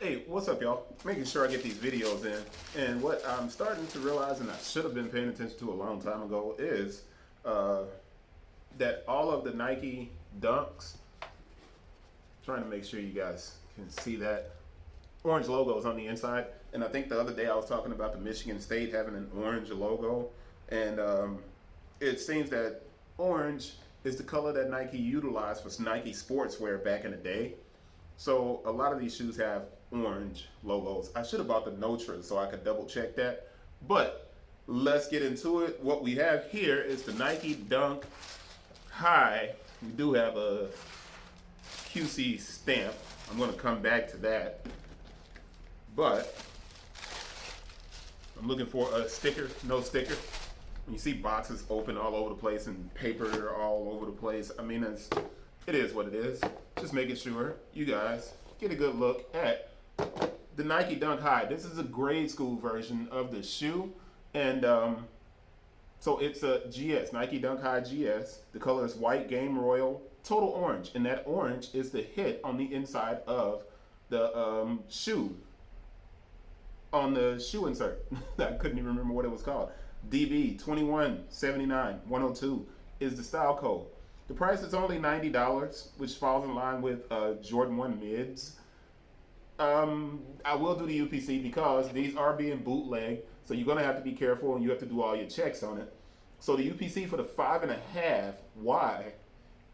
Hey, what's up, y'all? Making sure I get these videos in. And what I'm starting to realize, and I should have been paying attention to a long time ago, is uh, that all of the Nike Dunks, trying to make sure you guys can see that, orange logos on the inside. And I think the other day I was talking about the Michigan State having an orange logo. And it seems that orange is the color that Nike utilized for Nike sportswear back in the day. So a lot of these shoes have orange logos. I should have bought the Notras so I could double check that. But let's get into it. What we have here is the Nike Dunk High. We do have a QC stamp. I'm going to come back to that. But I'm looking for a sticker, no sticker. You see boxes open all over the place and paper all over the place. I mean, it is what it is. Just making sure you guys get a good look at the Nike Dunk High. This is a grade school version of the shoe. And so it's a GS, Nike Dunk High GS. The color is white, game royal, total orange. And that orange is the hit on the inside of the shoe. On the shoe insert. I couldn't even remember what it was called. DB2179-102 is the style code. The price is only $90, which falls in line with Jordan 1 mids. I will do the UPC because these are being bootlegged, so you're going to have to be careful and you have to do all your checks on it. So the UPC for the 5.5 Y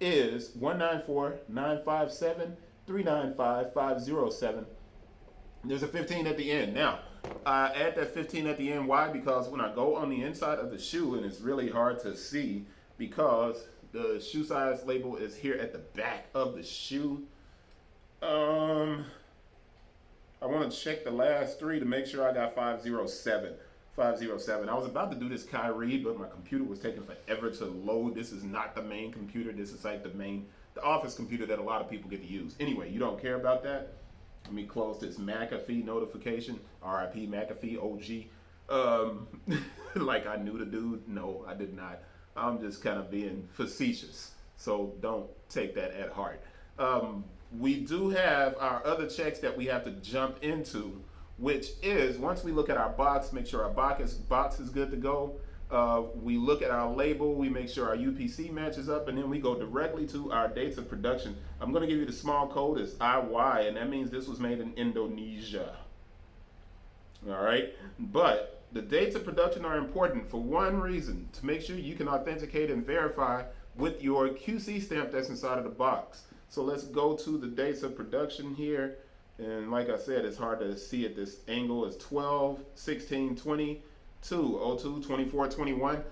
is 194,957,395,507. There's a 15 at the end. Now, I add that 15 at the end. Why? Because when I go on the inside of the shoe, and it's really hard to see because the shoe size label is here at the back of the shoe. I want to check the last three to make sure I got 507. 507. I was about to do this Kyrie, but my computer was taking forever to load. This is not the main computer. This is like the office computer that a lot of people get to use. Anyway, you don't care about that. Let me close this McAfee notification. RIP McAfee OG. Like I knew the dude. No, I did not. I'm just kind of being facetious. So don't take that at heart. We do have our other checks that we have to jump into, which is once we look at our box, make sure our box is good to go. We look at our label, we make sure our UPC matches up, and then we go directly to our dates of production. I'm going to give you the small code is IY, and that means this was made in Indonesia. All right, but the dates of production are important for one reason, to make sure you can authenticate and verify with your QC stamp that's inside of the box. So let's go to the dates of production here. And like I said, it's hard to see at this angle. It's 12, 16, 20, 02, 24, 21.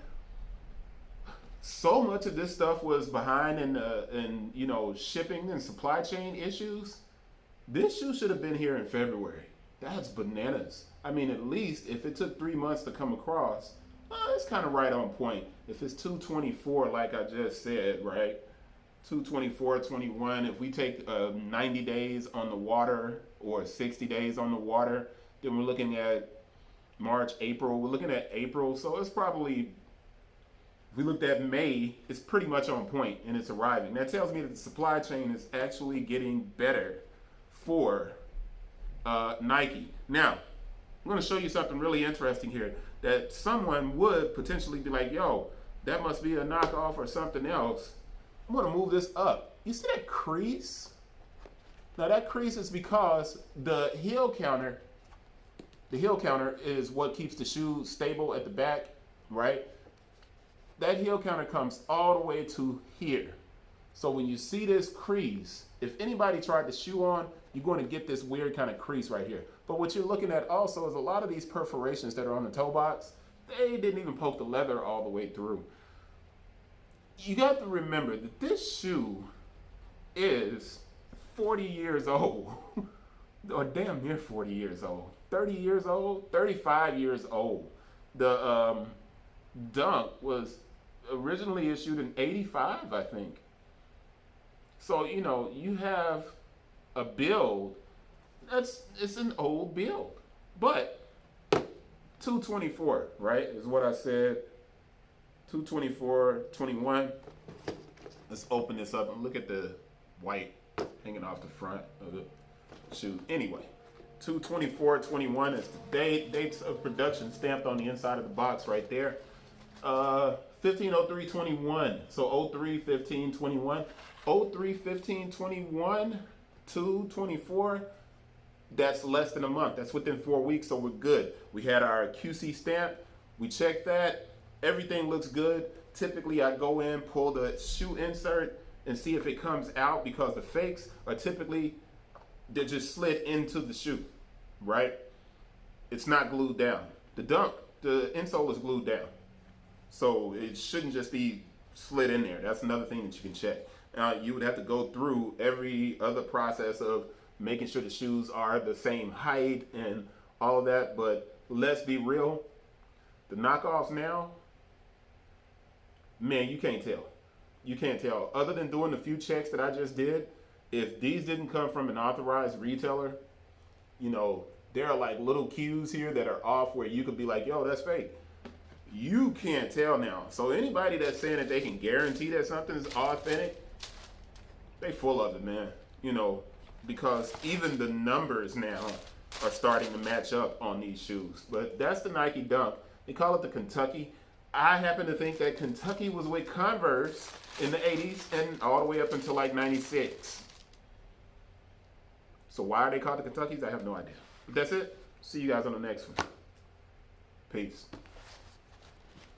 So much of this stuff was behind in shipping and supply chain issues. This shoe should have been here in February. That's bananas. I mean, at least if it took 3 months to come across, it's kind of right on point. If it's 224, like I just said, right? 224, 21. If we take 90 days on the water or 60 days on the water, then we're looking at March, April. We're looking at April. So it's probably, if we looked at May, it's pretty much on point and it's arriving. That tells me that the supply chain is actually getting better for Nike. Now, I'm going to show you something really interesting here that someone would potentially be like, yo, that must be a knockoff or something else. I'm going to move this up. You see that crease? Now that crease is because the heel counter is what keeps the shoe stable at the back, right? That heel counter comes all the way to here. So when you see this crease, if anybody tried the shoe on, you're going to get this weird kind of crease right here. But what you're looking at also is a lot of these perforations that are on the toe box, they didn't even poke the leather all the way through. You got to remember that this shoe is 40 years old, or damn near 40 years old, 30 years old, 35 years old. The Dunk was originally issued in 85, I think. So, you have a build, it's an old build. But 224, right, is what I said. 224.21. Let's open this up and look at the white hanging off the front of the shoe. Anyway, 2/24/21 is the dates of production stamped on the inside of the box right there. 15/03/21. So 03/15/21. 03/15/21 to 24. That's less than a month. That's within 4 weeks, so we're good. We had our QC stamp. We checked that. Everything looks good. Typically, I go in, pull the shoe insert, and see if it comes out, because the fakes are typically, they're just slid into the shoe, right? It's not glued down. The dunk, the insole is glued down. So it shouldn't just be slid in there. That's another thing that you can check. You would have to go through every other process of making sure the shoes are the same height and all of that. But let's be real, the knockoffs now, man, you can't tell. You can't tell. Other than doing the few checks that I just did, if these didn't come from an authorized retailer, you know, there are like little cues here that are off where you could be like, yo, that's fake. You can't tell now. So anybody that's saying that they can guarantee that something's authentic, they full of it, man. You know, because even the numbers now are starting to match up on these shoes. But that's the Nike Dunk. They call it the Kentucky. I happen to think that Kentucky was with Converse in the 80s and all the way up until like 96. So why are they called the Kentuckys? I have no idea. But that's it. See you guys on the next one. Peace.